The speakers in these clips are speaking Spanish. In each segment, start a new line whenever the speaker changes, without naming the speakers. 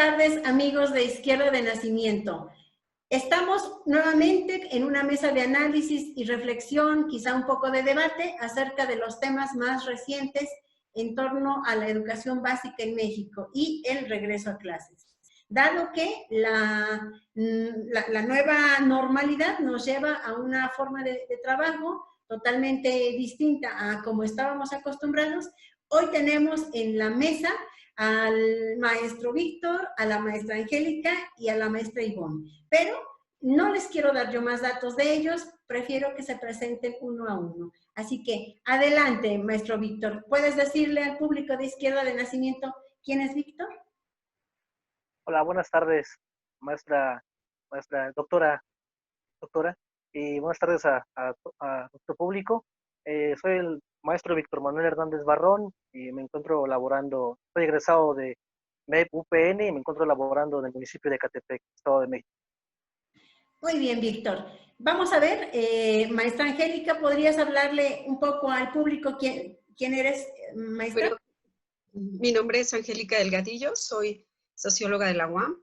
tardes, amigos de Izquierda de Nacimiento. Estamos nuevamente en una mesa de análisis y reflexión, quizá un poco de debate, acerca de los temas más recientes en torno a la educación básica en México y el regreso a clases. Dado que la nueva normalidad nos lleva a una forma de trabajo totalmente distinta a como estábamos acostumbrados, hoy tenemos en la mesa al maestro Víctor, a la maestra Angélica y a la maestra Ivonne. Pero no les quiero dar yo más datos de ellos, prefiero que se presenten uno a uno. Así que adelante, maestro Víctor. ¿Puedes decirle al público de Izquierda de Nacimiento quién es Víctor?
Hola, buenas tardes, maestra, doctora, y buenas tardes a nuestro público. Soy el maestro Víctor Manuel Hernández Barrón y me encuentro laborando, soy egresado de MEP UPN y me encuentro laborando en el municipio de Ecatepec, Estado de México.
Muy bien, Víctor. Vamos a ver, maestra Angélica, ¿podrías hablarle un poco al público quién eres, maestra?
Bueno, mi nombre es Angélica Delgadillo, soy socióloga de la UAM.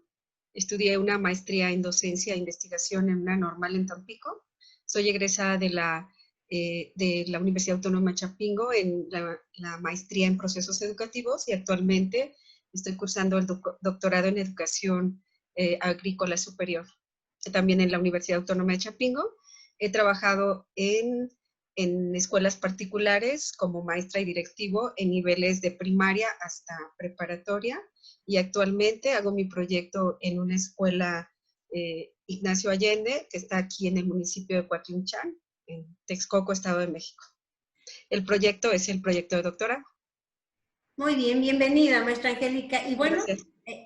Estudié una maestría en docencia e investigación en una normal en Tampico. Soy egresada de la Universidad Autónoma Chapingo en la maestría en procesos educativos y actualmente estoy cursando el doctorado en educación agrícola superior. También en la Universidad Autónoma de Chapingo. He trabajado en escuelas particulares como maestra y directivo en niveles de primaria hasta preparatoria y actualmente hago mi proyecto en una escuela Ignacio Allende que está aquí en el municipio de Coatlinchan, en Texcoco, Estado de México. El proyecto es el proyecto de doctorado.
Muy bien, bienvenida, maestra Angélica. Y bueno,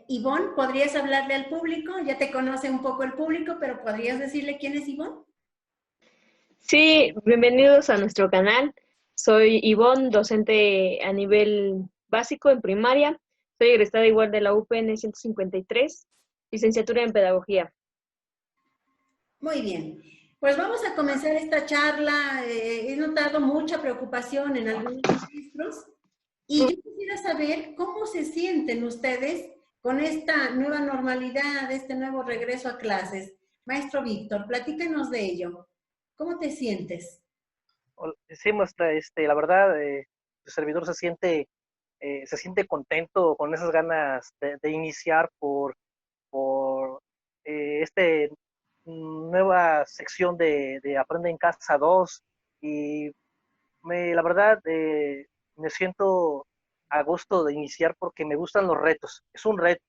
Ivonne, ¿podrías hablarle al público? Ya te conoce un poco el público, pero ¿podrías decirle quién es Ivonne?
Sí, bienvenidos a nuestro canal. Soy Ivonne, docente a nivel básico en primaria. Soy egresada igual de la UPN 153, licenciatura en Pedagogía.
Muy bien. Pues vamos a comenzar esta charla. He notado mucha preocupación en algunos maestros y yo quisiera saber cómo se sienten ustedes con esta nueva normalidad, este nuevo regreso a clases. Maestro Víctor, platícanos de ello. ¿Cómo te sientes?
Sí, maestra, la verdad, el servidor se siente contento con esas ganas de iniciar por esta nueva sección de Aprende en Casa 2 y la verdad me siento a gusto de iniciar porque me gustan los retos. Es un reto,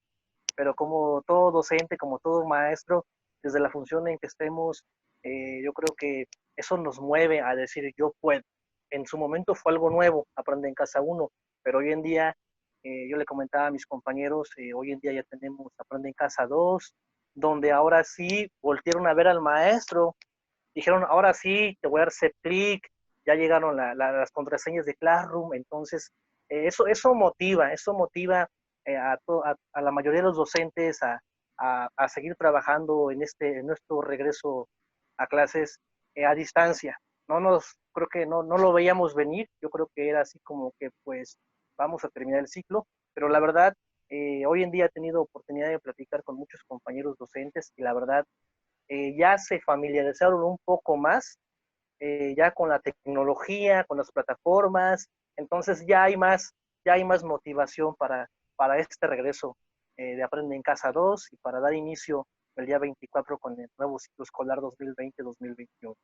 pero como todo docente, como todo maestro, desde la función en que estemos, yo creo que eso nos mueve a decir yo puedo. En su momento fue algo nuevo, Aprende en Casa 1, pero hoy en día, yo le comentaba a mis compañeros, hoy en día ya tenemos Aprende en Casa 2, donde ahora sí voltearon a ver al maestro, dijeron, ahora sí, te voy a dar clic, ya llegaron las contraseñas de Classroom, entonces eso motiva a la mayoría de los docentes a seguir trabajando en nuestro regreso a clases a distancia. Creo que no lo veíamos venir, yo creo que era así como que pues vamos a terminar el ciclo, pero la verdad, hoy en día he tenido oportunidad de platicar con muchos compañeros docentes y la verdad, ya se familiarizaron un poco más ya con la tecnología, con las plataformas, entonces ya hay más motivación para este regreso de Aprende en Casa 2 y para dar inicio el día 24 con el nuevo ciclo escolar 2020-2021.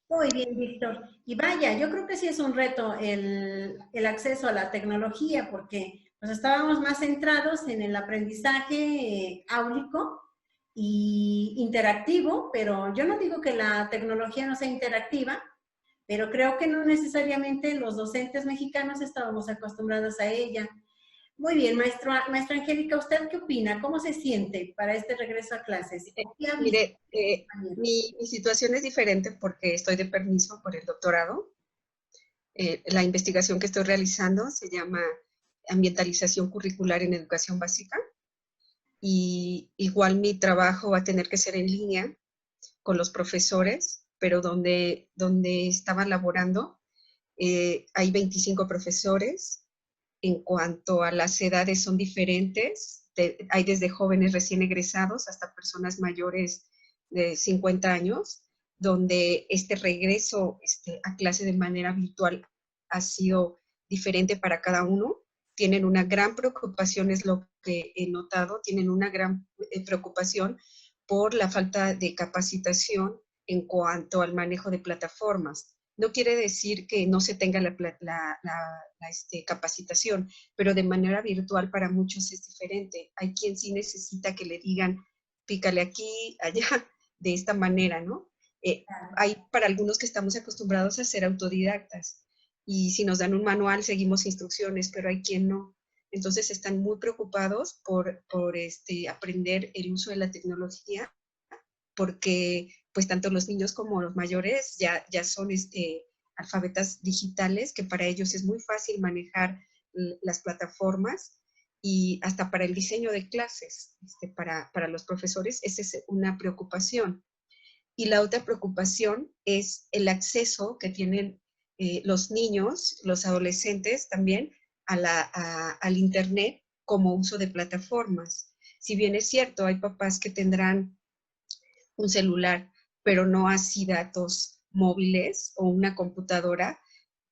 Muy bien, Víctor. Y vaya, yo creo que sí es un reto el acceso a la tecnología porque pues, estábamos más centrados en el aprendizaje áulico y interactivo, pero yo no digo que la tecnología no sea interactiva, pero creo que no necesariamente los docentes mexicanos estábamos acostumbrados a ella. Muy bien, maestra Angélica, ¿usted qué opina? ¿Cómo se siente para este regreso a clases?
Mire, mi situación es diferente porque estoy de permiso por el doctorado. La investigación que estoy realizando se llama Ambientalización Curricular en Educación Básica. Y igual mi trabajo va a tener que ser en línea con los profesores, pero donde estaba laborando hay 25 profesores en cuanto a las edades son diferentes. Hay desde jóvenes recién egresados hasta personas mayores de 50 años, donde este regreso a clase de manera virtual ha sido diferente para cada uno. Tienen una gran preocupación, es lo que he notado, tienen una gran preocupación por la falta de capacitación en cuanto al manejo de plataformas. No quiere decir que no se tenga la capacitación, pero de manera virtual para muchos es diferente. Hay quien sí necesita que le digan, pícale aquí, allá, de esta manera, ¿no? Hay para algunos que estamos acostumbrados a ser autodidactas y si nos dan un manual seguimos instrucciones, pero hay quien no. Entonces están muy preocupados por aprender el uso de la tecnología, porque pues tanto los niños como los mayores ya son alfabetas digitales, que para ellos es muy fácil manejar las plataformas, y hasta para el diseño de clases, para los profesores, esa es una preocupación. Y la otra preocupación es el acceso que tienen los niños, los adolescentes también, al Internet como uso de plataformas. Si bien es cierto, hay papás que tendrán un celular, pero no así datos móviles o una computadora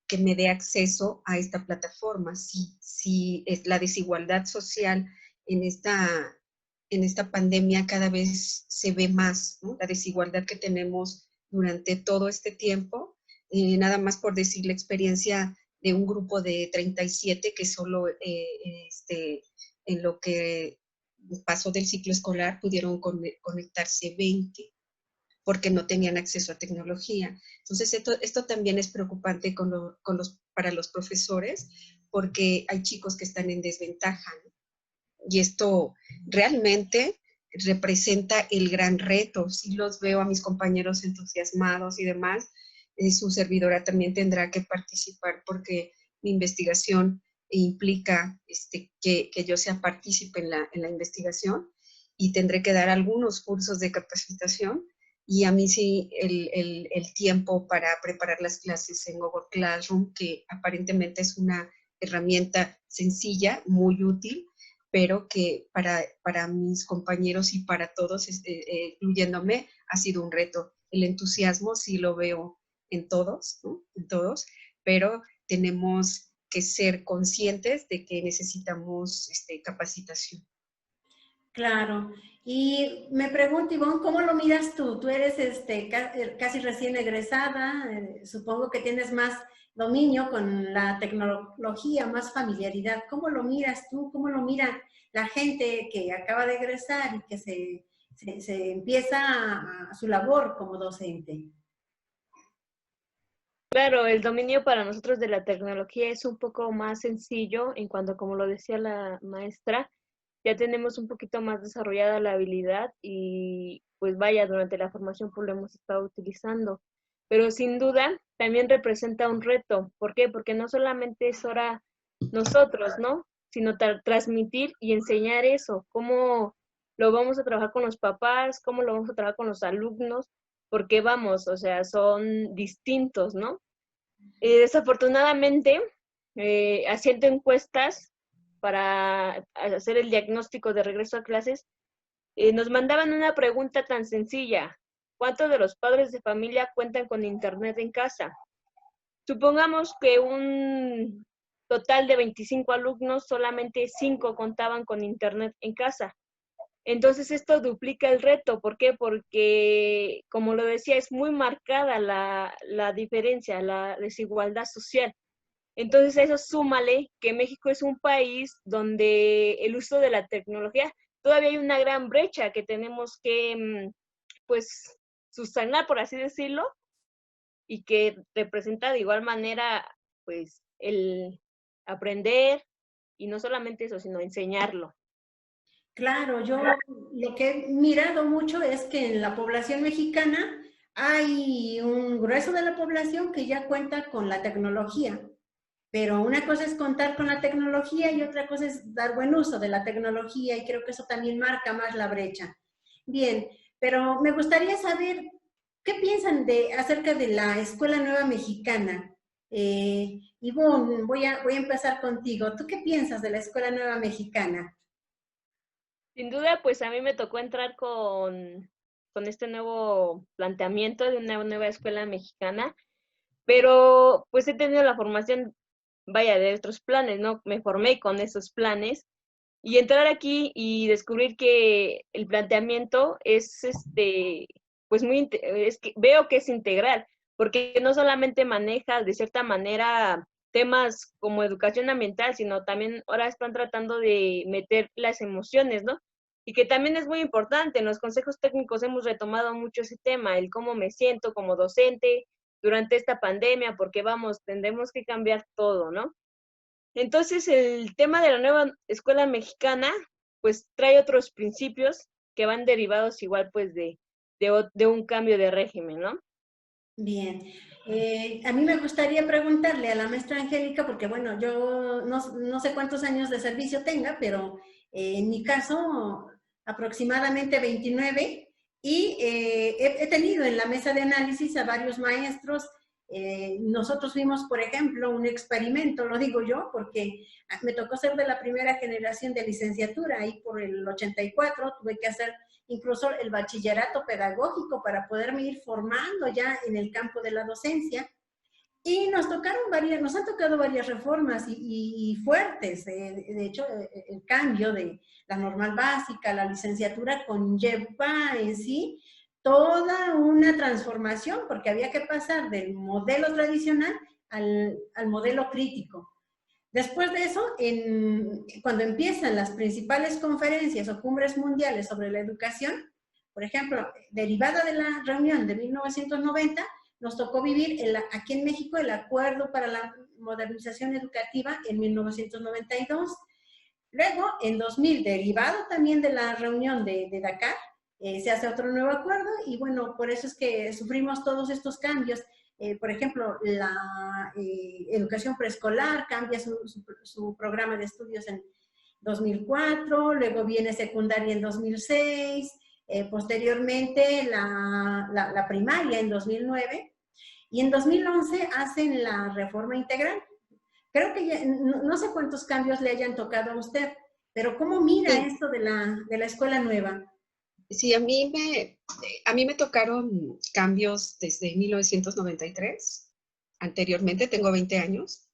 que me dé acceso a esta plataforma. Si es la desigualdad social en esta pandemia cada vez se ve más, ¿no? La desigualdad que tenemos durante todo este tiempo, nada más por decir la experiencia de un grupo de 37 que solo en lo que pasó del ciclo escolar pudieron conectarse 20 porque no tenían acceso a tecnología. Entonces, esto también es preocupante para los profesores, porque hay chicos que están en desventaja, ¿no? Y esto realmente representa el gran reto. Sí los veo a mis compañeros entusiasmados y demás. Su servidora también tendrá que participar porque mi investigación implica que yo sea partícipe en la investigación, y tendré que dar algunos cursos de capacitación. Y a mí sí el tiempo para preparar las clases en Google Classroom, que aparentemente es una herramienta sencilla, muy útil, pero que para mis compañeros y para todos, incluyéndome, ha sido un reto. El entusiasmo sí lo veo en todos, ¿no? En todos, pero tenemos que ser conscientes de que necesitamos capacitación.
Claro. Y me pregunto, Ivonne, ¿cómo lo miras tú? Tú eres casi recién egresada, supongo que tienes más dominio con la tecnología, más familiaridad. ¿Cómo lo miras tú? ¿Cómo lo mira la gente que acaba de egresar y que se empieza a su labor como docente?
Claro, el dominio para nosotros de la tecnología es un poco más sencillo en cuanto, como lo decía la maestra, ya tenemos un poquito más desarrollada la habilidad y pues vaya, durante la formación pues lo hemos estado utilizando. Pero sin duda también representa un reto. ¿Por qué? Porque no solamente es ahora nosotros, ¿no? Sino transmitir y enseñar eso, cómo lo vamos a trabajar con los papás, cómo lo vamos a trabajar con los alumnos, porque vamos, o sea, son distintos, ¿no? Desafortunadamente, haciendo encuestas para hacer el diagnóstico de regreso a clases, nos mandaban una pregunta tan sencilla: ¿cuántos de los padres de familia cuentan con internet en casa? Supongamos que un total de 25 alumnos, solamente 5 contaban con internet en casa. Entonces esto duplica el reto. ¿Por qué? Porque, como lo decía, es muy marcada la diferencia, la desigualdad social. Entonces eso súmale que México es un país donde el uso de la tecnología, todavía hay una gran brecha que tenemos que, pues, subsanar, por así decirlo, y que representa de igual manera, pues, el aprender, y no solamente eso, sino enseñarlo.
Claro, yo lo que he mirado mucho es que en la población mexicana hay un grueso de la población que ya cuenta con la tecnología, pero una cosa es contar con la tecnología y otra cosa es dar buen uso de la tecnología, y creo que eso también marca más la brecha. Bien, pero me gustaría saber qué piensan acerca de la Escuela Nueva Mexicana. Ivonne, voy a empezar contigo. ¿Tú qué piensas de la Escuela Nueva Mexicana?
Sin duda, pues a mí me tocó entrar con este nuevo planteamiento de una nueva escuela mexicana, pero pues he tenido la formación, vaya, de otros planes, ¿no? Me formé con esos planes y entrar aquí y descubrir que el planteamiento es, pues es que veo que es integral, porque no solamente maneja de cierta manera temas como educación ambiental, sino también ahora están tratando de meter las emociones, ¿no? Y que también es muy importante. En los consejos técnicos hemos retomado mucho ese tema, el cómo me siento como docente durante esta pandemia, porque vamos, tendremos que cambiar todo, ¿no? Entonces, el tema de la nueva escuela mexicana, pues trae otros principios que van derivados igual, pues, de un cambio de régimen, ¿no?
Bien. A mí me gustaría preguntarle a la maestra Angélica, porque bueno, yo no sé cuántos años de servicio tenga, pero en mi caso aproximadamente 29, y he tenido en la mesa de análisis a varios maestros. Nosotros fuimos, por ejemplo, un experimento, lo digo yo, porque me tocó ser de la primera generación de licenciatura, ahí por el 84 tuve que hacer incluso el bachillerato pedagógico para poderme ir formando ya en el campo de la docencia. Y nos han tocado varias reformas y fuertes. De hecho, el cambio de la normal básica, la licenciatura, conlleva en sí toda una transformación, porque había que pasar del modelo tradicional al modelo crítico. Después de eso, cuando empiezan las principales conferencias o cumbres mundiales sobre la educación, por ejemplo, derivada de la reunión de 1990, nos tocó vivir aquí en México el Acuerdo para la Modernización Educativa en 1992. Luego, en 2000, derivado también de la reunión de Dakar, se hace otro nuevo acuerdo y bueno, por eso es que sufrimos todos estos cambios. Por ejemplo, la educación preescolar cambia su programa de estudios en 2004, luego viene secundaria en 2006, posteriormente la primaria en 2009, y en 2011 hacen la reforma integral. Creo que ya, no sé cuántos cambios le hayan tocado a usted, pero ¿cómo mira
Sí.
esto de la escuela nueva?
Sí, a mí me tocaron cambios desde 1993. Anteriormente, tengo 20 años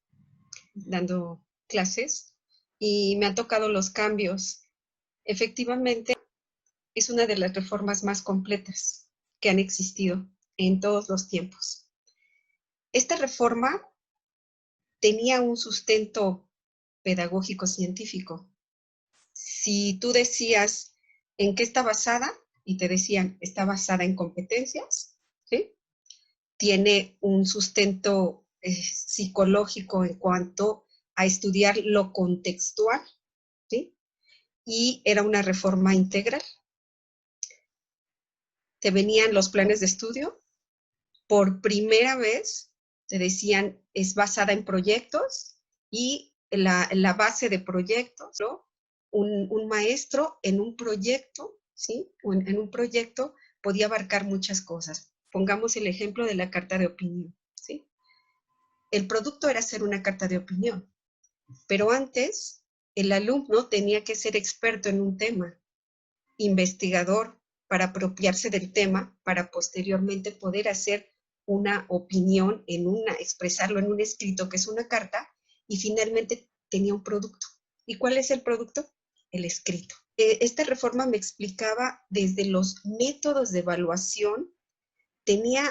dando clases y me han tocado los cambios. Efectivamente, es una de las reformas más completas que han existido en todos los tiempos. Esta reforma tenía un sustento pedagógico científico. Si tú decías en qué está basada, y te decían, está basada en competencias, ¿sí? Tiene un sustento psicológico en cuanto a estudiar lo contextual, ¿sí? Y era una reforma integral. Te venían los planes de estudio, por primera vez te decían, es basada en proyectos y la base de proyectos, ¿no? Un maestro en un proyecto, ¿sí? En un proyecto podía abarcar muchas cosas. Pongamos el ejemplo de la carta de opinión, ¿sí? El producto era hacer una carta de opinión, pero antes el alumno tenía que ser experto en un tema, investigador, para apropiarse del tema, para posteriormente poder hacer una opinión, expresarlo en un escrito, que es una carta, y finalmente tenía un producto. ¿Y cuál es el producto? El escrito. Esta reforma me explicaba desde los métodos de evaluación, tenía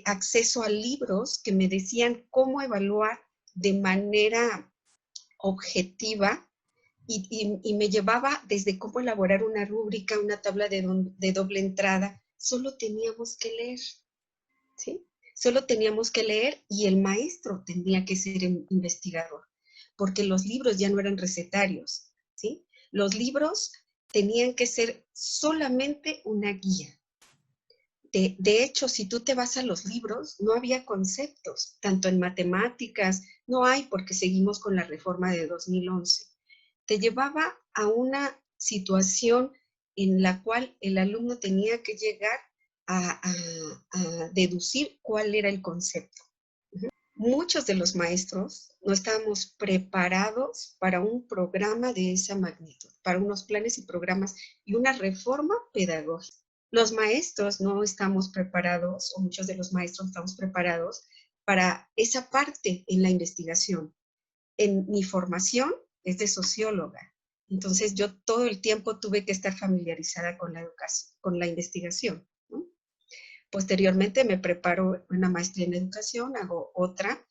acceso a libros que me decían cómo evaluar de manera objetiva y me llevaba desde cómo elaborar una rúbrica, una tabla de doble entrada. Solo teníamos que leer, ¿sí? Solo teníamos que leer y el maestro tenía que ser investigador, porque los libros ya no eran recetarios, ¿sí? Los libros tenían que ser solamente una guía. De hecho, si tú te vas a los libros, no había conceptos, tanto en matemáticas, no hay porque seguimos con la reforma de 2011. Te llevaba a una situación en la cual el alumno tenía que llegar a deducir cuál era el concepto. muchos de los maestros no estábamos preparados para un programa de esa magnitud, para unos planes y programas y una reforma pedagógica. Los maestros no estamos preparados, o muchos de los maestros no estamos preparados para esa parte en la investigación. En mi formación es de socióloga, entonces yo todo el tiempo tuve que estar familiarizada con la educación, con la investigación, ¿no? Posteriormente me preparo una maestría en educación, hago otra,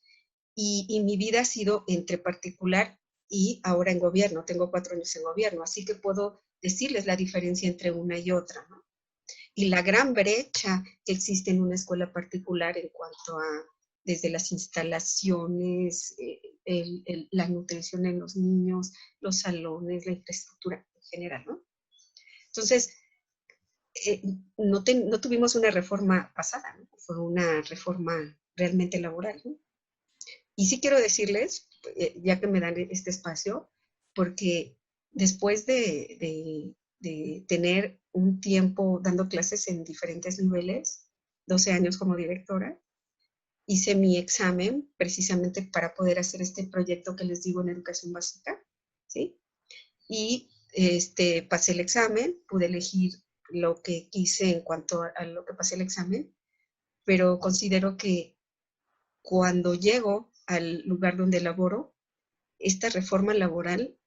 y mi vida ha sido entre particular y ahora en gobierno. Tengo 4 años en gobierno, así que puedo decirles la diferencia entre una y otra, ¿no? Y la gran brecha que existe en una escuela particular en cuanto a desde las instalaciones, la nutrición en los niños, los salones, la infraestructura en general, ¿no? Entonces, no tuvimos una reforma pasada, ¿no? Fue una reforma realmente laboral, ¿no? Y sí quiero decirles, ya que me dan este espacio, porque después de tener un tiempo dando clases en diferentes niveles, 12 años como directora, hice mi examen precisamente para poder hacer este proyecto que les digo en educación básica, ¿sí? Y pasé el examen, pude elegir lo que quise en cuanto a lo que pasé el examen, pero considero que cuando llego al lugar donde laboro, esta reforma laboral,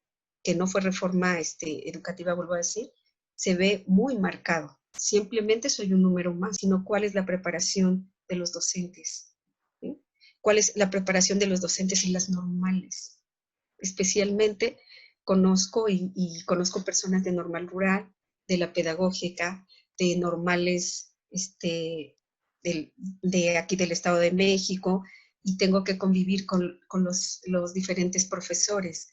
que no fue reforma educativa, vuelvo a decir, se ve muy marcado. Simplemente soy un número más, sino cuál es la preparación de los docentes, ¿sí? ¿Cuál es la preparación de los docentes en las normales? Especialmente conozco y conozco personas de normal rural, de la pedagógica, de normales de aquí del Estado de México, y tengo que convivir con los diferentes profesores.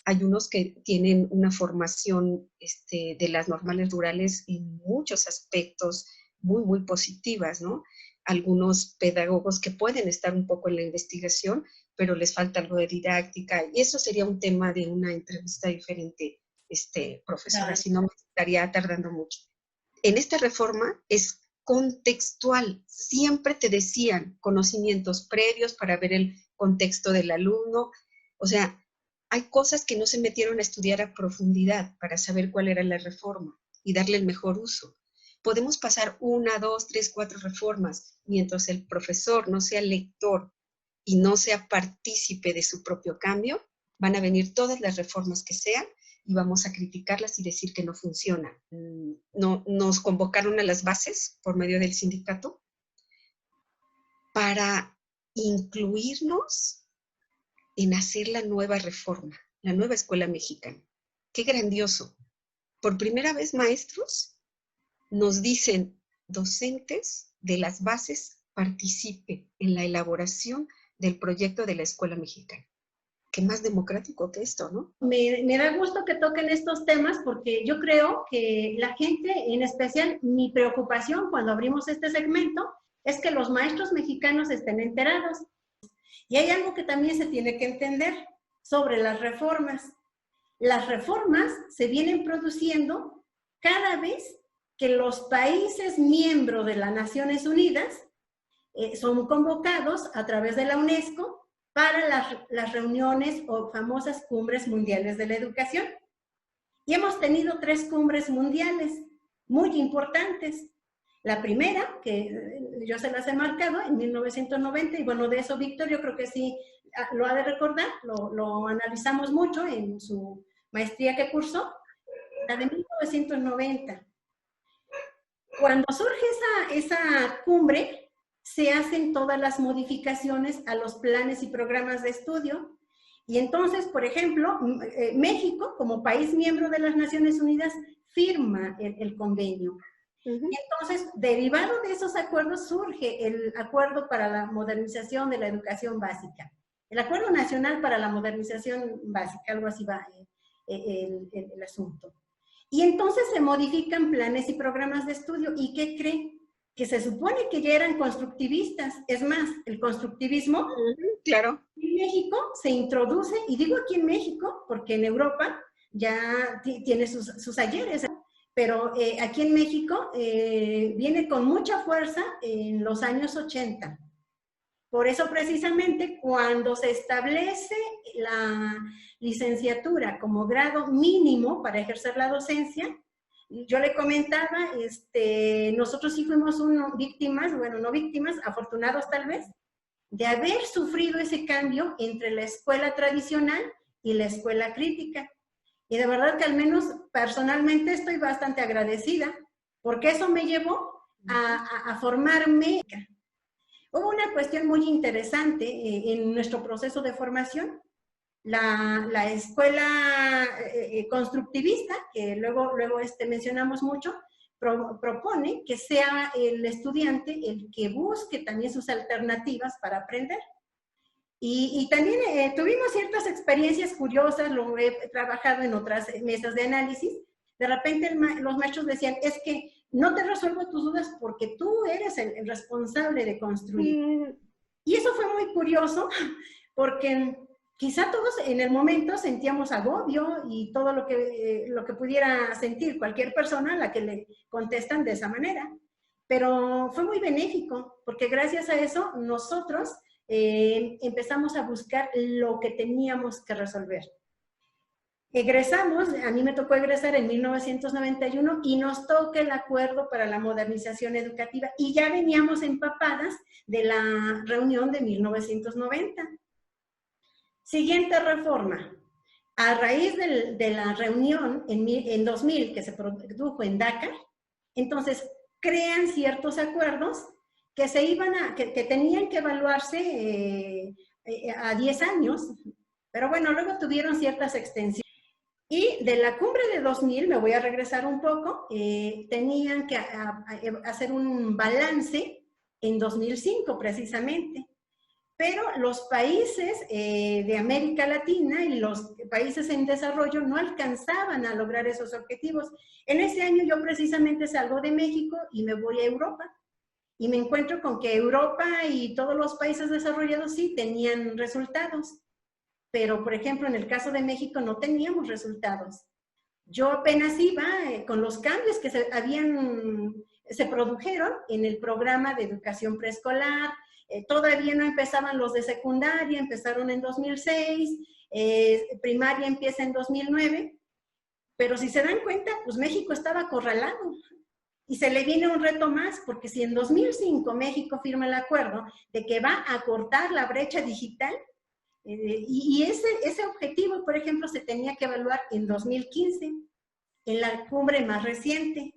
Hay unos que tienen una formación de las normales rurales en muchos aspectos muy, muy positivas, ¿no? Algunos pedagogos que pueden estar un poco en la investigación, pero les falta algo de didáctica, y eso sería un tema de una entrevista diferente, profesora, claro. Si no me estaría tardando mucho. En esta reforma es contextual, siempre te decían conocimientos previos para ver el contexto del alumno, o sea, hay cosas que no se metieron a estudiar a profundidad para saber cuál era la reforma y darle el mejor uso. Podemos pasar 1, 2, 3, 4 reformas, mientras el profesor no sea lector y no sea partícipe de su propio cambio, van a venir todas las reformas que sean y vamos a criticarlas y decir que no funcionan. Nos convocaron a las bases por medio del sindicato para incluirnos en hacer la nueva reforma, la nueva escuela mexicana. ¡Qué grandioso! Por primera vez, maestros nos dicen, docentes de las bases, participen en la elaboración del proyecto de la escuela mexicana. Qué más democrático que esto, ¿no?
Me da gusto que toquen estos temas porque yo creo que la gente, en especial mi preocupación cuando abrimos este segmento, es que los maestros mexicanos estén enterados. Y hay algo que también se tiene que entender sobre las reformas. Las reformas se vienen produciendo cada vez que los países miembros de las Naciones Unidas son convocados a través de la UNESCO para las reuniones o famosas cumbres mundiales de la educación. Y hemos tenido 3 cumbres mundiales muy importantes. La primera, que yo se las he marcado, en 1990, y bueno, de eso Víctor yo creo que sí lo ha de recordar, lo analizamos mucho en su maestría que cursó, la de 1990. Cuando surge esa cumbre, se hacen todas las modificaciones a los planes y programas de estudio. Y entonces, por ejemplo, México, como país miembro de las Naciones Unidas, firma el convenio. Y entonces, derivado de esos acuerdos, surge el Acuerdo para la Modernización de la Educación Básica. El Acuerdo Nacional para la Modernización Básica, algo así va el asunto. Y entonces se modifican planes y programas de estudio. ¿Y qué creen? Que se supone que ya eran constructivistas. Es más, el constructivismo,
claro,
en México se introduce, y digo aquí en México, porque en Europa ya tiene sus ayeres, pero aquí en México viene con mucha fuerza en los años 80. Por eso precisamente cuando se establece la licenciatura como grado mínimo para ejercer la docencia, yo le comentaba, nosotros sí fuimos víctimas, bueno, no víctimas, afortunados tal vez, de haber sufrido ese cambio entre la escuela tradicional y la escuela crítica. Y de verdad que al menos personalmente estoy bastante agradecida, porque eso me llevó a formarme. Hubo una cuestión muy interesante en nuestro proceso de formación. La escuela constructivista, que luego mencionamos mucho, propone que sea el estudiante el que busque también sus alternativas para aprender. Y también tuvimos ciertas experiencias curiosas, lo he trabajado en otras mesas de análisis. De repente los maestros decían, es que no te resuelvo tus dudas porque tú eres el responsable de construir. Y eso fue muy curioso porque quizá todos en el momento sentíamos agobio y todo lo que pudiera sentir cualquier persona a la que le contestan de esa manera. Pero fue muy benéfico porque gracias a eso nosotros empezamos a buscar lo que teníamos que resolver. Egresamos, a mí me tocó egresar en 1991 y nos toca el acuerdo para la modernización educativa y ya veníamos empapadas de la reunión de 1990. Siguiente reforma. A raíz de la reunión en 2000 que se produjo en Dakar, entonces crean ciertos acuerdos que que tenían que evaluarse a 10 años, pero bueno, luego tuvieron ciertas extensiones. Y de la cumbre de 2000, me voy a regresar un poco, tenían que hacer un balance en 2005 precisamente. Pero los países de América Latina y los países en desarrollo no alcanzaban a lograr esos objetivos. En ese año yo precisamente salgo de México y me voy a Europa. Y me encuentro con que Europa y todos los países desarrollados sí tenían resultados. Pero, por ejemplo, en el caso de México no teníamos resultados. Yo apenas iba con los cambios que se produjeron en el programa de educación preescolar. Todavía no empezaban los de secundaria, empezaron en 2006, primaria empieza en 2009, pero si se dan cuenta, pues México estaba acorralado. Y se le viene un reto más, porque si en 2005 México firma el acuerdo de que va a cortar la brecha digital, y ese objetivo, por ejemplo, se tenía que evaluar en 2015, en la cumbre más reciente.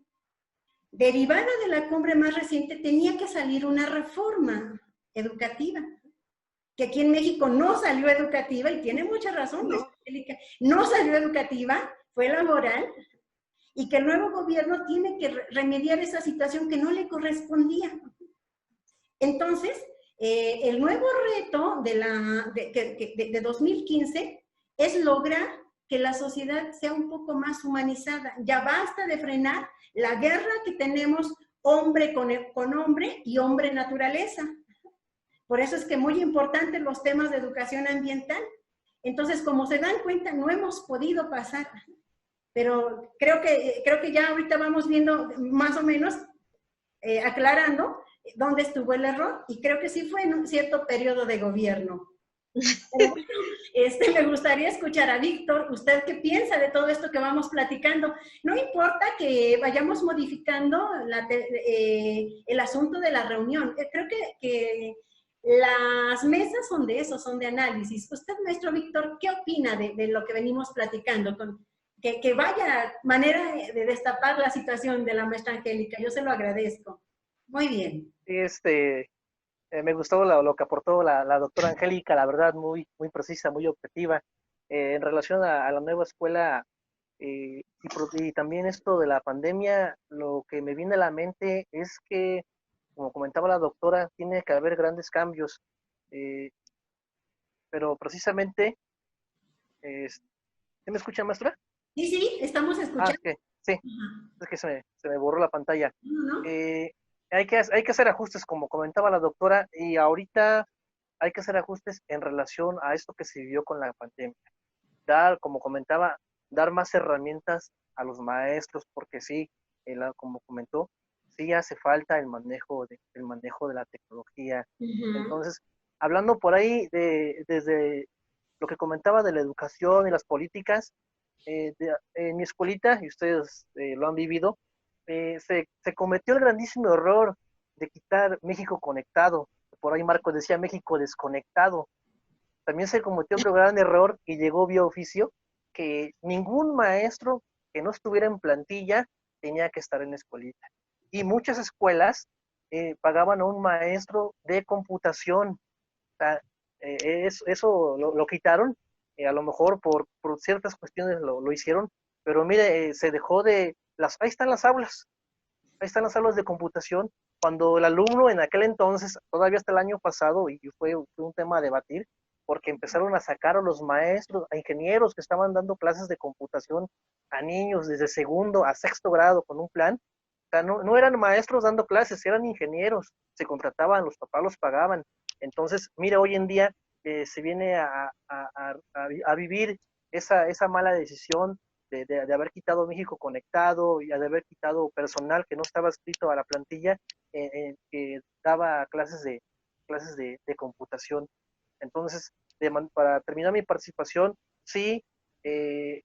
Derivada de la cumbre más reciente, tenía que salir una reforma educativa, que aquí en México no salió educativa, y tiene mucha razón, no salió educativa, fue laboral, y que el nuevo gobierno tiene que remediar esa situación que no le correspondía. Entonces, el nuevo reto de 2015 es lograr que la sociedad sea un poco más humanizada. Ya basta de frenar la guerra que tenemos hombre con hombre y hombre naturaleza. Por eso es que muy importante los temas de educación ambiental. Entonces, como se dan cuenta, no hemos podido pasar. Pero creo que ya ahorita vamos viendo más o menos, aclarando dónde estuvo el error, y creo que sí fue en un cierto periodo de gobierno. Pero, me gustaría escuchar a Víctor, ¿usted qué piensa de todo esto que vamos platicando? No importa que vayamos modificando el asunto de la reunión, creo que las mesas son de eso, son de análisis. Usted, maestro Víctor, ¿qué opina de lo que venimos platicando? Que vaya manera de destapar la situación de la maestra Angélica, yo se lo agradezco. Muy bien.
Me gustó lo que aportó la doctora Angélica, la verdad, muy precisa, muy objetiva, en relación a la nueva escuela, y también esto de la pandemia. Lo que me viene a la mente es que, como comentaba la doctora, tiene que haber grandes cambios, pero precisamente, ¿sí me escucha, maestra?
Sí, estamos escuchando.
Okay, sí, es que se me borró la pantalla.
¿No?
Hay que hacer ajustes, como comentaba la doctora, y ahorita hay que hacer ajustes en relación a esto que se vivió con la pandemia. Como comentaba, dar más herramientas a los maestros, porque sí, como comentó, sí hace falta el manejo de la tecnología. Entonces, hablando por ahí desde lo que comentaba de la educación y las políticas, en mi escuelita, y ustedes lo han vivido, se cometió el grandísimo error de quitar México conectado. Por ahí Marcos decía México desconectado. También se cometió otro gran error y llegó vía oficio, que ningún maestro que no estuviera en plantilla tenía que estar en la escuelita. Y muchas escuelas pagaban a un maestro de computación. O sea, eso lo quitaron, a lo mejor por ciertas cuestiones lo hicieron, pero mire, se dejó ahí están las aulas de computación, cuando el alumno en aquel entonces, todavía hasta el año pasado, y fue un tema a debatir, porque empezaron a sacar a los maestros, a ingenieros que estaban dando clases de computación a niños desde segundo a sexto grado con un plan. O sea, no eran maestros dando clases, eran ingenieros, se contrataban, los papás los pagaban. Entonces, mira, hoy en día se viene a vivir esa mala decisión de haber quitado México conectado y de haber quitado personal que no estaba adscrito a la plantilla que daba clases de computación. Entonces, para terminar mi participación, sí, el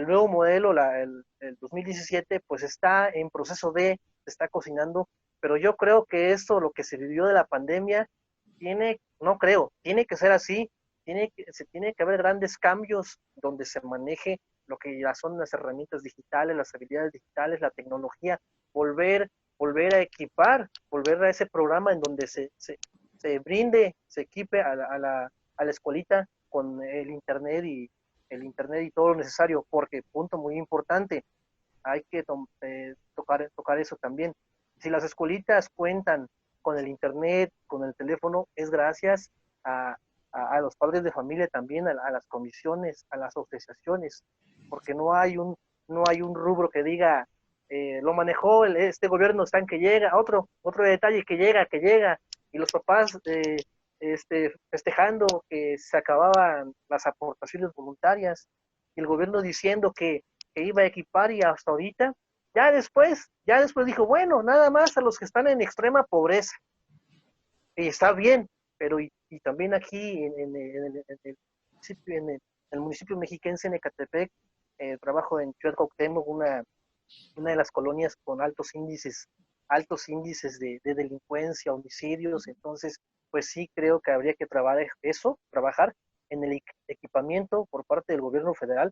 nuevo modelo, el 2017, pues está en proceso se está cocinando, pero yo creo que esto, lo que se vivió de la pandemia, tiene que ser así, se tiene que haber grandes cambios donde se maneje lo que ya son las herramientas digitales, las habilidades digitales, la tecnología, volver a equipar, volver a ese programa en donde se equipe a la escuelita con el internet y todo lo necesario, porque punto muy importante, hay que tocar eso también. Si las escuelitas cuentan con el internet, con el teléfono, es gracias a los padres de familia también, a las comisiones, a las asociaciones, porque no hay un rubro que diga, lo manejó este gobierno, están que llega, otro detalle que llega, y los papás festejando que se acababan las aportaciones voluntarias, y el gobierno diciendo que iba a equipar, y hasta ahorita, ya después dijo, bueno, nada más a los que están en extrema pobreza, y está bien, pero y también aquí en el municipio mexiquense, en Ecatepec, trabajo en Ciudad Cuauhtémoc, una de las colonias con altos índices de delincuencia, homicidios. Entonces, pues sí creo que habría que trabajar en el equipamiento por parte del gobierno federal.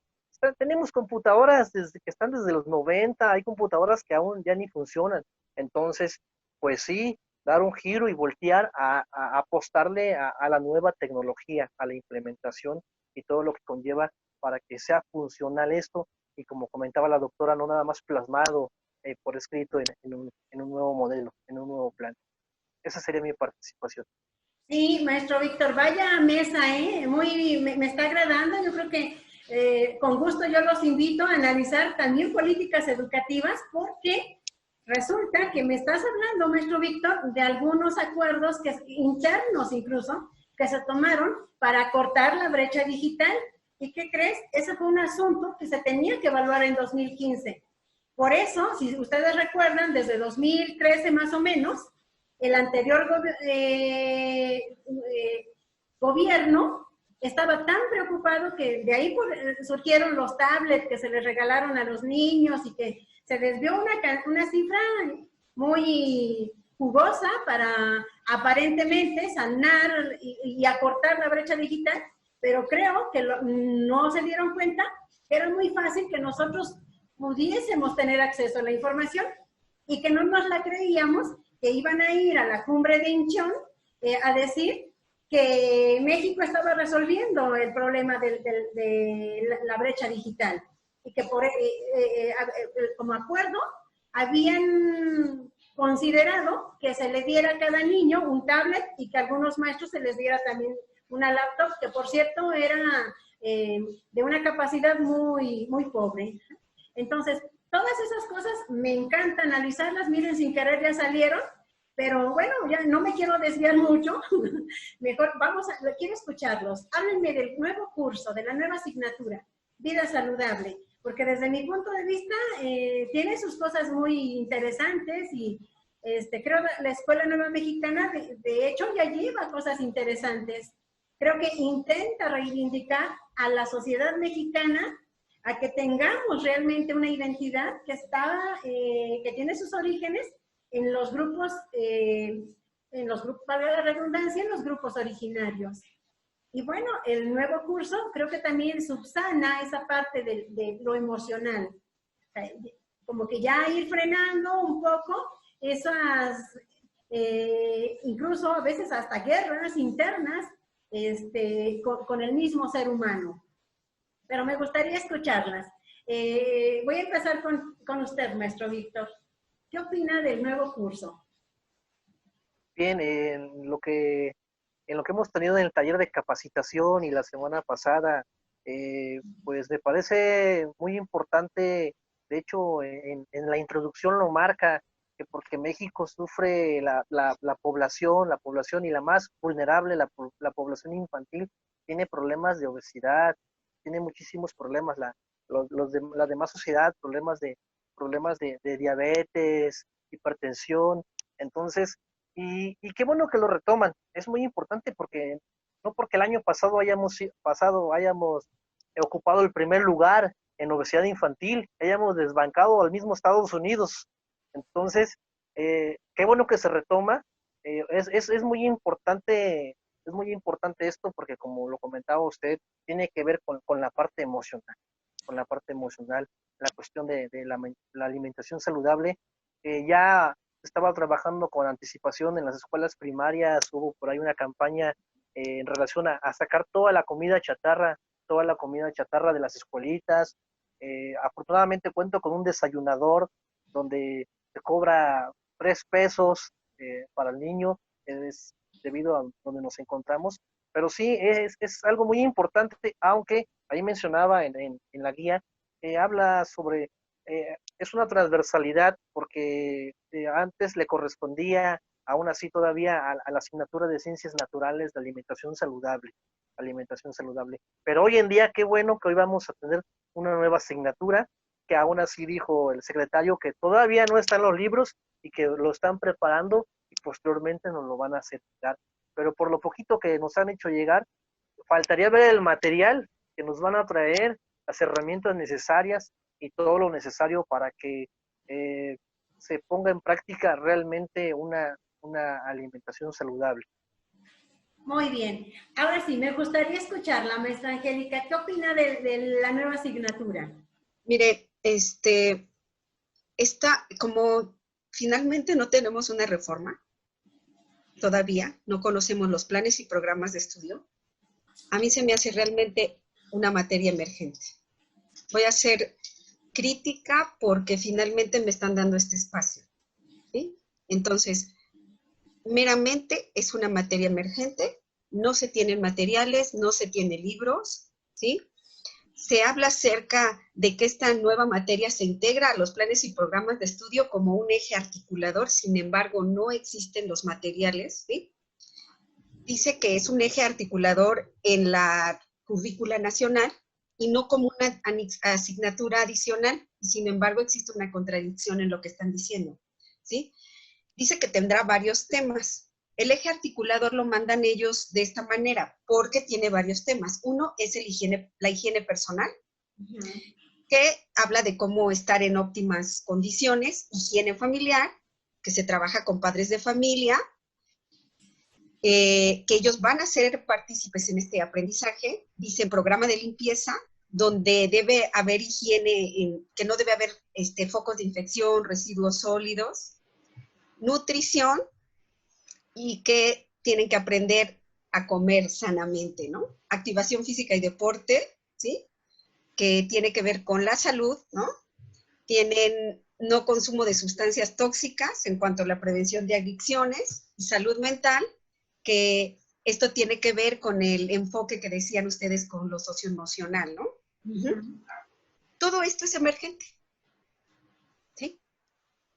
Tenemos computadoras que están desde los 90, hay computadoras que aún ya ni funcionan. Entonces, pues sí, dar un giro y voltear a apostarle a la nueva tecnología, a la implementación y todo lo que conlleva para que sea funcional esto, y como comentaba la doctora, no nada más plasmado por escrito en un nuevo modelo, en un nuevo plan. Esa sería mi participación.
Sí, maestro Víctor, vaya mesa, me está agradando. Yo creo que con gusto yo los invito a analizar también políticas educativas, porque resulta que me estás hablando, maestro Víctor, de algunos acuerdos internos incluso, que se tomaron para cortar la brecha digital. ¿Y qué crees? Ese fue un asunto que se tenía que evaluar en 2015. Por eso, si ustedes recuerdan, desde 2013 más o menos, el anterior gobierno estaba tan preocupado que de ahí surgieron los tablets que se les regalaron a los niños, y que se les dio una cifra muy jugosa para aparentemente sanar y acortar la brecha digital, pero creo que no se dieron cuenta que era muy fácil que nosotros pudiésemos tener acceso a la información, y que no nos la creíamos, que iban a ir a la cumbre de Incheon a decir que México estaba resolviendo el problema de la brecha digital, y que como acuerdo habían considerado que se le diera a cada niño un tablet, y que a algunos maestros se les diera también una laptop, que por cierto era de una capacidad muy, muy pobre. Entonces, todas esas cosas me encanta analizarlas. Miren, sin querer ya salieron, pero bueno, ya no me quiero desviar mucho. Mejor quiero escucharlos. Háblenme del nuevo curso, de la nueva asignatura, Vida Saludable, porque desde mi punto de vista tiene sus cosas muy interesantes, y Creo que la Escuela Nueva Mexicana, de hecho, ya lleva cosas interesantes. Creo que intenta reivindicar a la sociedad mexicana a que tengamos realmente una identidad que tiene sus orígenes en los grupos, para la redundancia, en los grupos originarios. Y bueno, el nuevo curso creo que también subsana esa parte de lo emocional. Como que ya ir frenando un poco esas, incluso a veces hasta guerras internas con el mismo ser humano. Pero me gustaría escucharlas. Voy a empezar con usted, maestro Víctor. ¿Qué opina del nuevo curso?
Bien, en lo que hemos tenido en el taller de capacitación y la semana pasada, pues me parece muy importante. De hecho, en la introducción lo marca, que porque México sufre la población y la más vulnerable, la población infantil, tiene problemas de obesidad, tiene muchísimos problemas, la demás sociedad, problemas de diabetes, hipertensión. Entonces, y qué bueno que lo retoman. Es muy importante porque no porque el año pasado hayamos ocupado el primer lugar en obesidad infantil, hayamos desbancado al mismo Estados Unidos. Entonces, qué bueno que se retoma. Es muy importante esto porque, como lo comentaba usted, tiene que ver con la parte emocional, la cuestión de la alimentación saludable. Ya estaba trabajando con anticipación en las escuelas primarias, hubo por ahí una campaña en relación a sacar toda la comida chatarra de las escuelitas. Afortunadamente cuento con un desayunador donde se cobra 3 pesos para el niño, es debido a donde nos encontramos, pero sí es algo muy importante, aunque ahí mencionaba en la guía, habla sobre, es una transversalidad porque antes le correspondía aún así todavía a la asignatura de Ciencias Naturales de alimentación saludable, pero hoy en día qué bueno que hoy vamos a tener una nueva asignatura, que aún así dijo el secretario que todavía no están los libros y que lo están preparando y posteriormente nos lo van a hacer llegar. Pero por lo poquito que nos han hecho llegar, faltaría ver el material que nos van a traer, las herramientas necesarias y todo lo necesario para que se ponga en práctica realmente una alimentación saludable.
Muy bien. Ahora sí, me gustaría escucharla, maestra Angélica. ¿Qué opina de la nueva asignatura?
Mire, como finalmente no tenemos una reforma, todavía no conocemos los planes y programas de estudio, a mí se me hace realmente una materia emergente. Voy a ser crítica porque finalmente me están dando este espacio, ¿sí? Entonces, meramente es una materia emergente, no se tienen materiales, no se tienen libros, ¿sí? Se habla acerca de que esta nueva materia se integra a los planes y programas de estudio como un eje articulador, sin embargo, no existen los materiales, ¿sí? Dice que es un eje articulador en la currícula nacional y no como una asignatura adicional, y sin embargo existe una contradicción en lo que están diciendo, ¿sí? Dice que tendrá varios temas. El eje articulador lo mandan ellos de esta manera, porque tiene varios temas. Uno es la higiene personal, que habla de cómo estar en óptimas condiciones, higiene familiar, que se trabaja con padres de familia, que ellos van a ser partícipes en este aprendizaje. Dicen programa de limpieza, donde debe haber higiene, que no debe haber focos de infección, residuos sólidos, nutrición, y que tienen que aprender a comer sanamente, ¿no? Activación física y deporte, ¿sí? Que tiene que ver con la salud, ¿no? Tienen no consumo de sustancias tóxicas en cuanto a la prevención de adicciones y salud mental, que esto tiene que ver con el enfoque que decían ustedes con lo socioemocional, ¿no? Todo esto es emergente, ¿sí?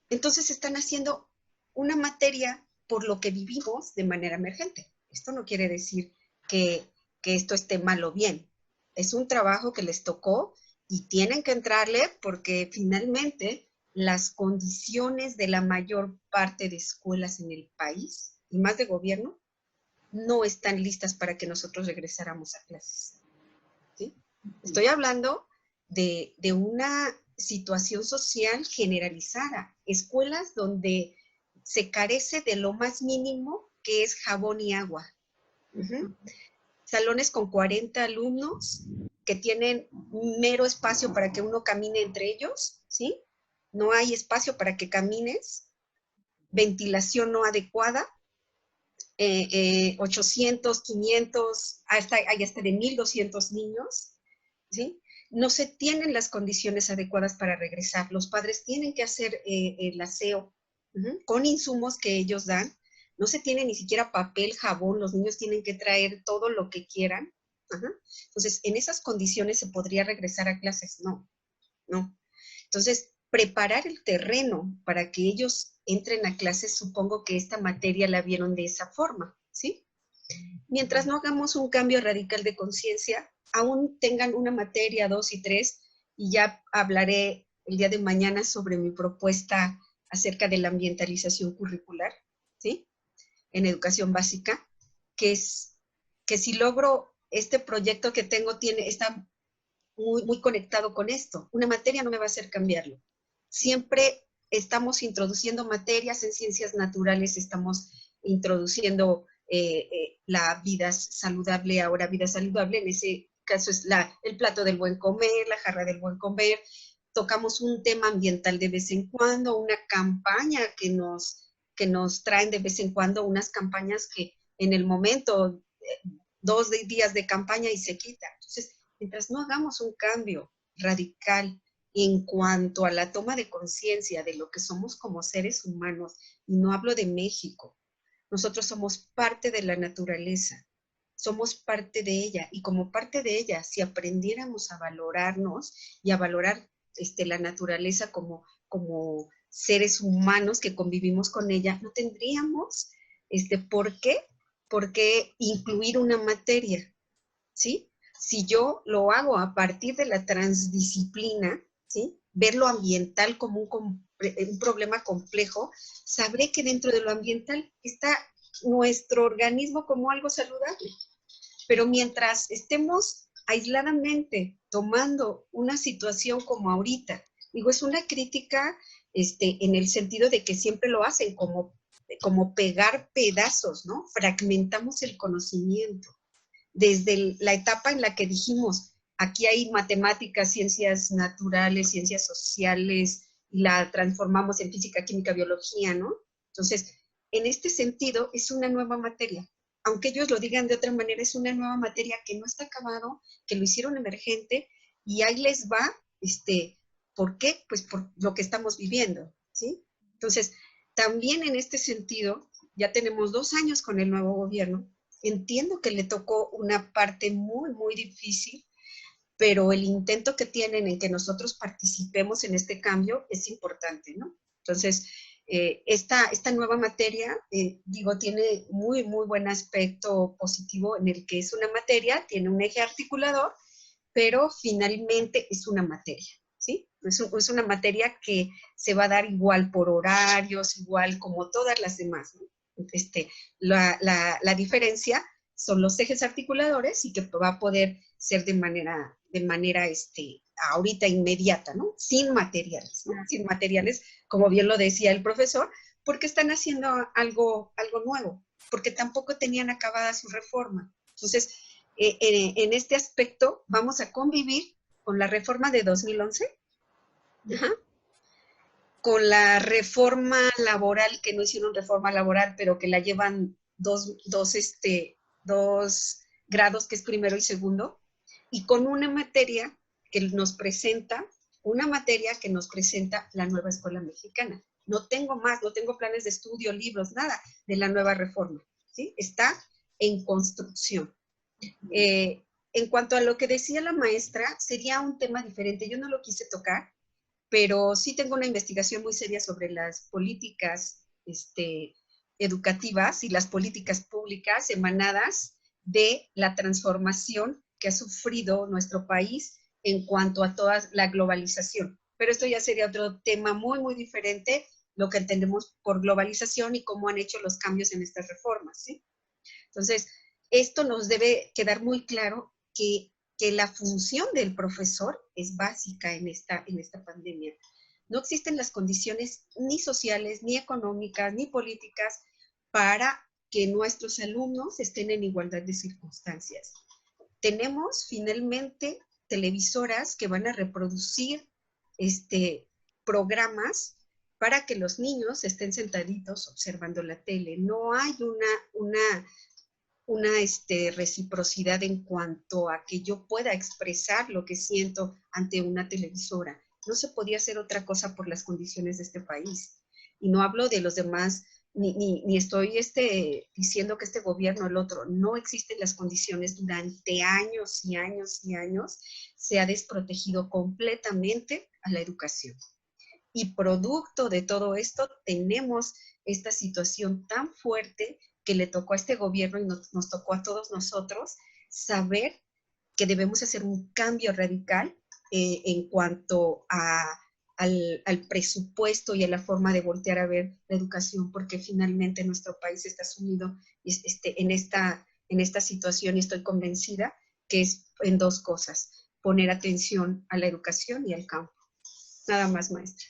Entonces están haciendo una materia por lo que vivimos de manera emergente. Esto no quiere decir que esto esté mal o bien. Es un trabajo que les tocó y tienen que entrarle porque finalmente las condiciones de la mayor parte de escuelas en el país, y más de gobierno, no están listas para que nosotros regresáramos a clases. ¿Sí? Estoy hablando de una situación social generalizada, escuelas donde se carece de lo más mínimo, que es jabón y agua. Salones con 40 alumnos que tienen mero espacio para que uno camine entre ellos, ¿sí? No hay espacio para que camines, ventilación no adecuada, 800, 500, hay hasta de 1,200 niños, ¿sí? No se tienen las condiciones adecuadas para regresar. Los padres tienen que hacer el aseo con insumos que ellos dan. No se tiene ni siquiera papel, jabón, los niños tienen que traer todo lo que quieran. Entonces, ¿en esas condiciones se podría regresar a clases? No, no. Entonces, preparar el terreno para que ellos entren a clases, supongo que esta materia la vieron de esa forma, ¿sí? Mientras no hagamos un cambio radical de conciencia, aún tengan una materia, 2 y 3, y ya hablaré el día de mañana sobre mi propuesta acerca de la ambientalización curricular, ¿sí? En educación básica, que si logro este proyecto que tengo, está muy, muy conectado con esto. Una materia no me va a hacer cambiarlo. Siempre estamos introduciendo materias en ciencias naturales, estamos introduciendo la vida saludable, ahora vida saludable, en ese caso es el plato del buen comer, la jarra del buen comer. Tocamos un tema ambiental de vez en cuando, una campaña que nos traen de vez en cuando, unas campañas que en el momento, 2 días de campaña y se quita. Entonces, mientras no hagamos un cambio radical en cuanto a la toma de conciencia de lo que somos como seres humanos, y no hablo de México, nosotros somos parte de la naturaleza, somos parte de ella, y como parte de ella, si aprendiéramos a valorarnos y a valorar la naturaleza como seres humanos que convivimos con ella, no tendríamos ¿por qué incluir una materia? ¿Sí? Si yo lo hago a partir de la transdisciplina, ¿sí? Ver lo ambiental como un problema complejo, sabré que dentro de lo ambiental está nuestro organismo como algo saludable. Pero mientras estemos aisladamente tomando una situación como ahorita, digo, es una crítica en el sentido de que siempre lo hacen como pegar pedazos, ¿no? Fragmentamos el conocimiento. Desde la etapa en la que dijimos, aquí hay matemáticas, ciencias naturales, ciencias sociales, y la transformamos en física, química, biología, ¿no? Entonces, en este sentido, es una nueva materia. Aunque ellos lo digan de otra manera, es una nueva materia que no está acabado, que lo hicieron emergente, y ahí les va, ¿por qué? Pues por lo que estamos viviendo, ¿sí? Entonces, también en este sentido, ya tenemos 2 años con el nuevo gobierno. Entiendo que le tocó una parte muy, muy difícil, pero el intento que tienen en que nosotros participemos en este cambio es importante, ¿no? Entonces, esta nueva materia, tiene muy, muy buen aspecto positivo en el que es una materia, tiene un eje articulador, pero finalmente es una materia, ¿sí? Es una materia que se va a dar igual por horarios, igual como todas las demás, ¿no? La diferencia son los ejes articuladores y que va a poder ser de manera ahorita inmediata, ¿no? Sin materiales, ¿no? Sin materiales, como bien lo decía el profesor, porque están haciendo algo nuevo, porque tampoco tenían acabada su reforma. Entonces, en este aspecto vamos a convivir con la reforma de 2011, con la reforma laboral, que no hicieron reforma laboral, pero que la llevan dos grados, que es primero y segundo, y con una materia que nos presenta la nueva escuela mexicana. No tengo más, no tengo planes de estudio, libros, nada de la nueva reforma, ¿sí? Está en construcción. En cuanto a lo que decía la maestra, sería un tema diferente. Yo no lo quise tocar, pero sí tengo una investigación muy seria sobre las políticas educativas y las políticas públicas emanadas de la transformación que ha sufrido nuestro país en cuanto a toda la globalización. pero esto ya sería otro tema muy, muy diferente, lo que entendemos por globalización y cómo han hecho los cambios en estas reformas, ¿sí? Entonces, esto nos debe quedar muy claro que la función del profesor es básica en esta pandemia. No existen las condiciones ni sociales, ni económicas, ni políticas para que nuestros alumnos estén en igualdad de circunstancias. Tenemos finalmente televisoras que van a reproducir programas para que los niños estén sentaditos observando la tele. No hay una reciprocidad en cuanto a que yo pueda expresar lo que siento ante una televisora. No se podía hacer otra cosa por las condiciones de este país. Y no hablo de los demás, ni estoy diciendo que este gobierno o el otro. No existen las condiciones. Durante años y años y años se ha desprotegido completamente a la educación. Y producto de todo esto tenemos esta situación tan fuerte que le tocó a este gobierno y nos tocó a todos nosotros saber que debemos hacer un cambio radical en cuanto al presupuesto y a la forma de voltear a ver la educación, porque finalmente nuestro país está sumido en esta situación y estoy convencida que es en dos cosas: poner atención a la educación y al campo. Nada más, maestra.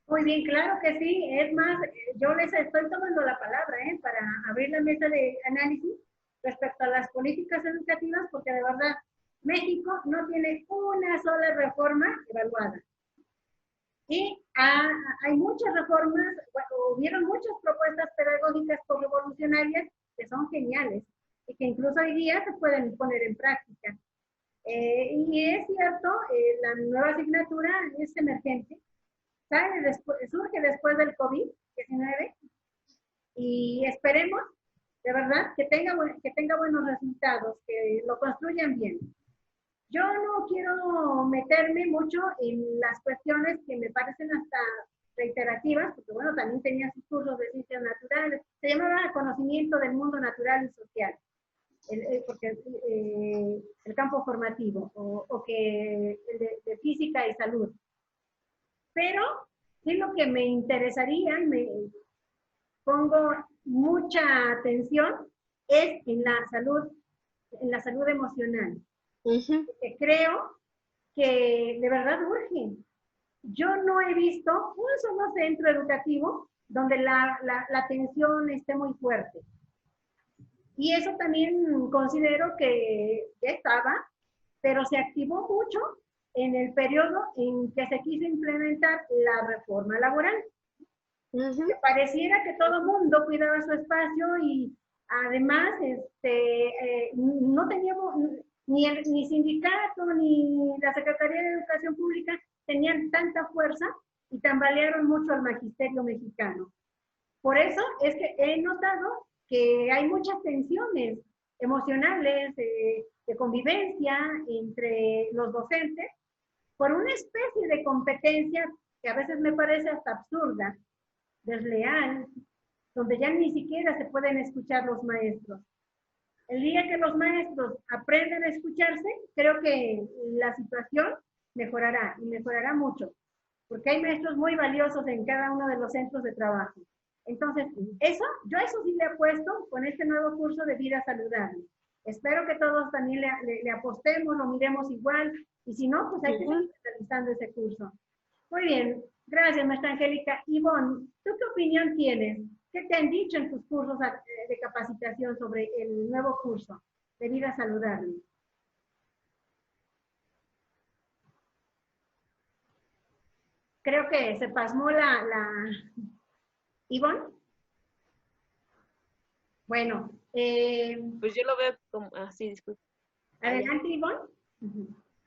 Muy bien, claro que sí. Es más, yo les estoy tomando la palabra para abrir la mesa de análisis respecto a las políticas educativas, porque de verdad México no tiene una sola reforma evaluada. Y hay muchas reformas, bueno, hubieron muchas propuestas pedagógicas revolucionarias que son geniales y que incluso hoy día se pueden poner en práctica. Y es cierto, la nueva asignatura es emergente, surge después del COVID-19 y esperemos, de verdad, que tenga buenos resultados, que lo construyan bien. Yo no quiero meterme mucho en las cuestiones que me parecen hasta reiterativas, porque bueno, también tenía sus cursos de ciencias naturales, se llamaba Conocimiento del Mundo Natural y Social, porque el campo formativo, o que el de Física y Salud. Pero sí, lo que me interesaría y me pongo mucha atención es en la salud emocional. Porque creo que de verdad urge. Yo no he visto un solo centro educativo donde la atención esté muy fuerte. Y eso también considero que ya estaba, pero se activó mucho en el periodo en que se quiso implementar la reforma laboral. Que pareciera que todo el mundo cuidaba su espacio y además no teníamos, ni sindicato ni la Secretaría de Educación Pública tenían tanta fuerza y tambalearon mucho al magisterio mexicano. Por eso es que he notado que hay muchas tensiones emocionales, de convivencia entre los docentes, por una especie de competencia que a veces me parece hasta absurda, desleal, donde ya ni siquiera se pueden escuchar los maestros. El día que los maestros aprendan a escucharse, creo que la situación mejorará, y mejorará mucho, porque hay maestros muy valiosos en cada uno de los centros de trabajo. Entonces, yo a eso sí le apuesto con este nuevo curso de vida saludable. Espero que todos también le apostemos, lo miremos igual, y si no, pues hay que seguir realizando ese curso. Muy bien, gracias, maestra Angélica. Ivonne, ¿tú qué opinión tienes? ¿Qué te han dicho en tus cursos de capacitación sobre el nuevo curso de vida saludable? Creo que se pasmó ¿Ivonne? Bueno.
Pues yo lo veo como... sí, disculpe.
Adelante, Ivonne.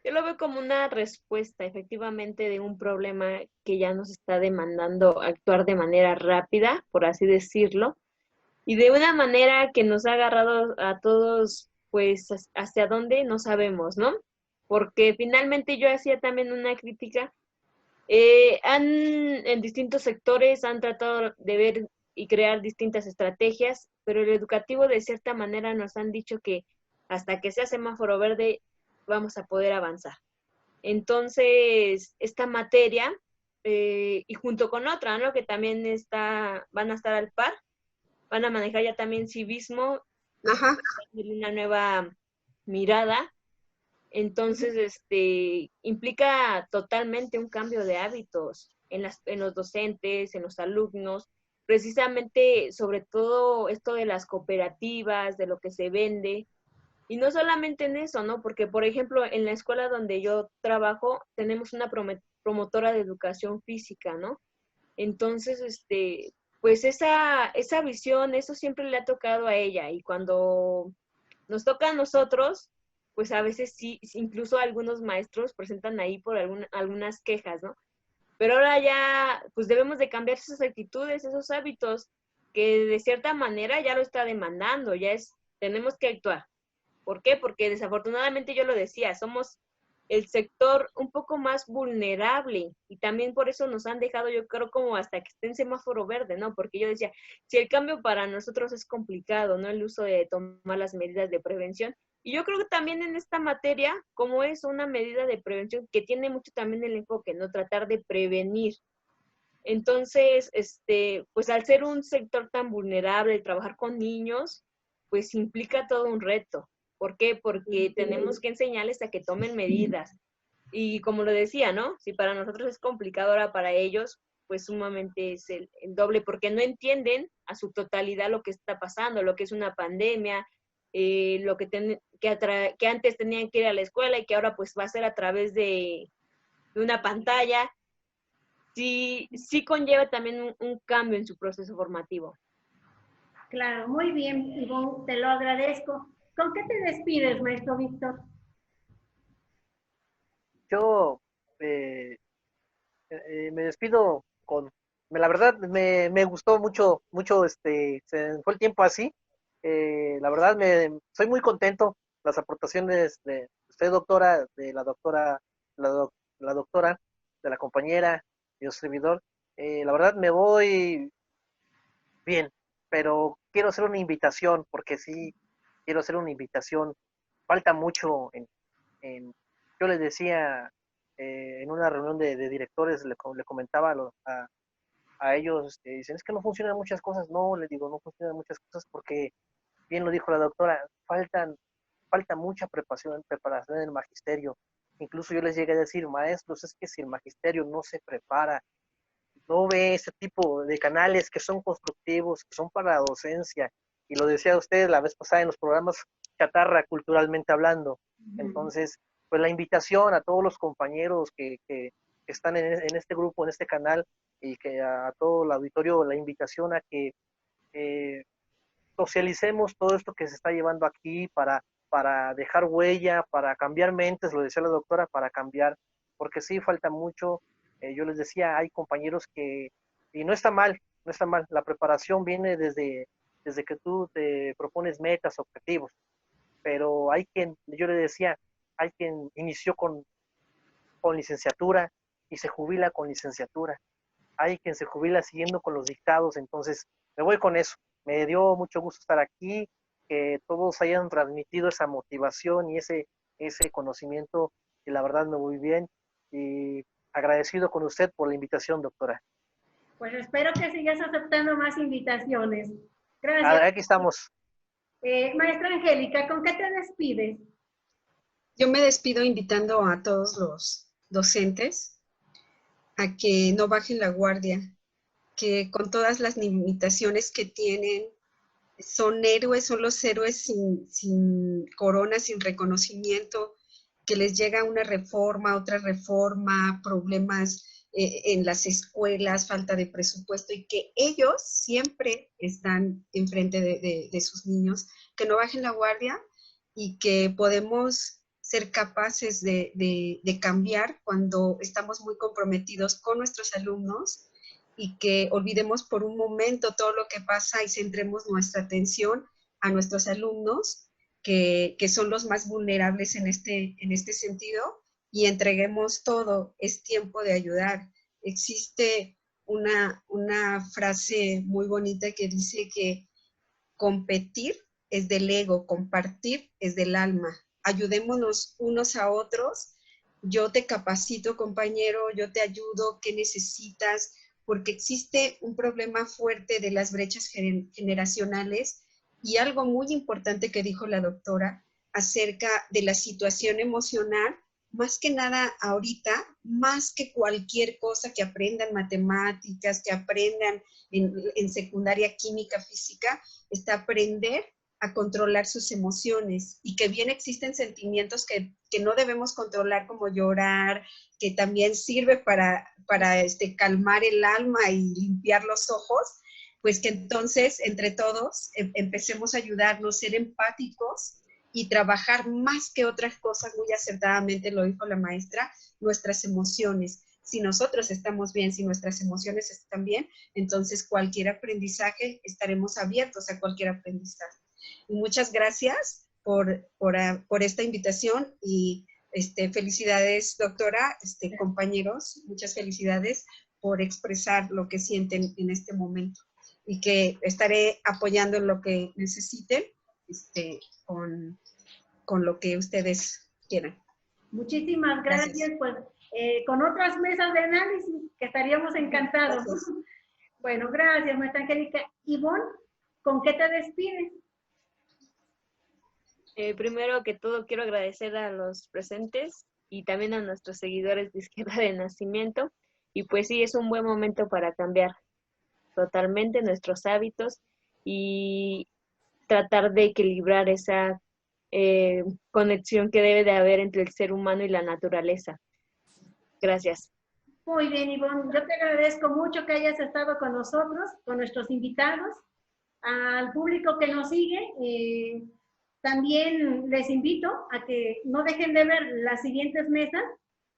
Yo lo veo como una respuesta, efectivamente, de un problema que ya nos está demandando actuar de manera rápida, por así decirlo, y de una manera que nos ha agarrado a todos, pues, hacia dónde no sabemos, ¿no? Porque finalmente yo hacía también una crítica. En distintos sectores han tratado de ver y crear distintas estrategias, pero el educativo de cierta manera nos han dicho que hasta que sea semáforo verde vamos a poder avanzar. Entonces, esta materia, y junto con otra, ¿no? Que también van a estar al par, van a manejar ya también civismo,
Ajá.
una nueva mirada. Entonces, implica totalmente un cambio de hábitos en los docentes, en los alumnos, precisamente sobre todo esto de las cooperativas, de lo que se vende, y no solamente en eso, ¿no? Porque, por ejemplo, en la escuela donde yo trabajo, tenemos una promotora de educación física, ¿no? Entonces, pues esa visión, eso siempre le ha tocado a ella, y cuando nos toca a nosotros, pues a veces sí, incluso algunos maestros presentan ahí por algunas quejas, ¿no? Pero ahora ya, pues debemos de cambiar esas actitudes, esos hábitos, que de cierta manera ya lo está demandando, tenemos que actuar. ¿Por qué? Porque desafortunadamente yo lo decía, somos el sector un poco más vulnerable, y también por eso nos han dejado, yo creo, como hasta que esté en semáforo verde, ¿no? Porque yo decía, si el cambio para nosotros es complicado, ¿no? El uso de tomar las medidas de prevención. Y yo creo que también en esta materia, como es una medida de prevención que tiene mucho también el enfoque, ¿no? Tratar de prevenir. Entonces, pues al ser un sector tan vulnerable, trabajar con niños, pues implica todo un reto. ¿Por qué? Porque tenemos que enseñarles a que tomen medidas. Y como lo decía, ¿no? Si para nosotros es complicado, ahora para ellos, pues sumamente es el doble, porque no entienden a su totalidad lo que está pasando, lo que es una pandemia, lo que antes tenían que ir a la escuela y que ahora pues va a ser a través de una pantalla. Sí conlleva también un cambio en su proceso formativo.
Claro, muy bien, Ivonne, te lo agradezco. ¿Con qué te despides, maestro Víctor?
Yo me despido la verdad me gustó mucho, se fue el tiempo así. La verdad soy muy contento, las aportaciones de usted, doctora, de la doctora, de la compañera, de su servidor. La verdad me voy bien, pero quiero hacer una invitación, porque sí, quiero hacer una invitación. Falta mucho yo les decía, en una reunión de directores, le comentaba a ellos, dicen, es que no funcionan muchas cosas. No, les digo, no funcionan muchas cosas porque, bien lo dijo la doctora, falta mucha preparación en el magisterio. Incluso yo les llegué a decir, maestros, es que si el magisterio no se prepara, no ve ese tipo de canales que son constructivos, que son para la docencia, y lo decía usted la vez pasada en los programas chatarra, culturalmente hablando. Entonces, pues la invitación a todos los compañeros que están en este grupo, en este canal, y que a todo el auditorio, la invitación a que socialicemos todo esto que se está llevando aquí para dejar huella, para cambiar mentes, lo decía la doctora, para cambiar, porque sí falta mucho. Yo les decía, hay compañeros y no está mal, no está mal, la preparación viene desde que tú te propones metas, objetivos, pero yo le decía, hay quien inició con licenciatura y se jubila con licenciatura, hay quien se jubila siguiendo con los dictados. Entonces me voy con eso. Me dio mucho gusto estar aquí, que todos hayan transmitido esa motivación y ese conocimiento, y la verdad me voy bien, y agradecido con usted por la invitación, doctora.
Pues espero que sigas aceptando más invitaciones. Gracias.
Aquí estamos.
Maestra Angélica, ¿con qué te despides?
Yo me despido invitando a todos los docentes a que no bajen la guardia, que con todas las limitaciones que tienen, son héroes, son los héroes sin corona, sin reconocimiento, que les llega una reforma, otra reforma, problemas en las escuelas, falta de presupuesto, y que ellos siempre están enfrente de sus niños, que no bajen la guardia y que podemos ser capaces de cambiar cuando estamos muy comprometidos con nuestros alumnos, y que olvidemos por un momento todo lo que pasa y centremos nuestra atención a nuestros alumnos, que son los más vulnerables en este sentido, y entreguemos todo. Es tiempo de ayudar. Existe una frase muy bonita que dice que competir es del ego, compartir es del alma. Ayudémonos unos a otros yo te capacito, compañero, yo te ayudo, ¿qué necesitas? Porque existe un problema fuerte de las brechas generacionales y algo muy importante que dijo la doctora acerca de la situación emocional, más que nada ahorita, más que cualquier cosa que aprendan matemáticas, que aprendan en secundaria química, física, está aprender a controlar sus emociones y que bien existen sentimientos que no debemos controlar como llorar, que también sirve para calmar el alma y limpiar los ojos, pues que entonces entre todos empecemos a ayudarnos, ser empáticos y trabajar más que otras cosas, muy acertadamente lo dijo la maestra, nuestras emociones. Si nosotros estamos bien, si nuestras emociones están bien, entonces cualquier aprendizaje, estaremos abiertos a cualquier aprendizaje. Y muchas gracias por esta invitación y felicidades, doctora, compañeros, muchas felicidades por expresar lo que sienten en este momento y que estaré apoyando en lo que necesiten con lo que ustedes quieran.
Muchísimas gracias. Pues con otras mesas de análisis que estaríamos encantados. Gracias. Bueno, gracias, maestra Angélica. Ivonne, ¿con qué te despides?
Primero que todo quiero agradecer a los presentes y también a nuestros seguidores de Izquierda de Nacimiento. Y pues sí, es un buen momento para cambiar totalmente nuestros hábitos y tratar de equilibrar esa conexión que debe de haber entre el ser humano y la naturaleza. Gracias.
Muy bien, Ivonne. Yo te agradezco mucho que hayas estado con nosotros, con nuestros invitados, al público que nos sigue. También les invito a que no dejen de ver las siguientes mesas,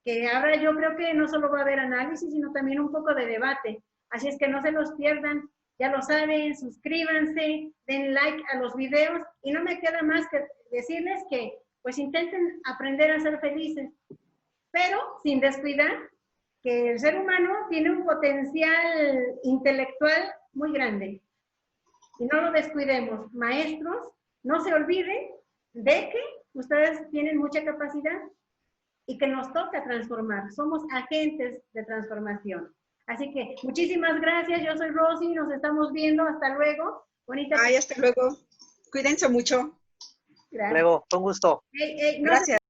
que ahora yo creo que no solo va a haber análisis, sino también un poco de debate. Así es que no se los pierdan. Ya lo saben, suscríbanse, den like a los videos y no me queda más que decirles que pues intenten aprender a ser felices, pero sin descuidar que el ser humano tiene un potencial intelectual muy grande y no lo descuidemos. Maestros, no se olviden de que ustedes tienen mucha capacidad y que nos toca transformar, somos agentes de transformación. Así que muchísimas gracias, yo soy Rosy, nos estamos viendo, hasta luego. Bonita.
Ay, hasta luego. Cuídense mucho.
Gracias. Luego, con gusto.
Gracias.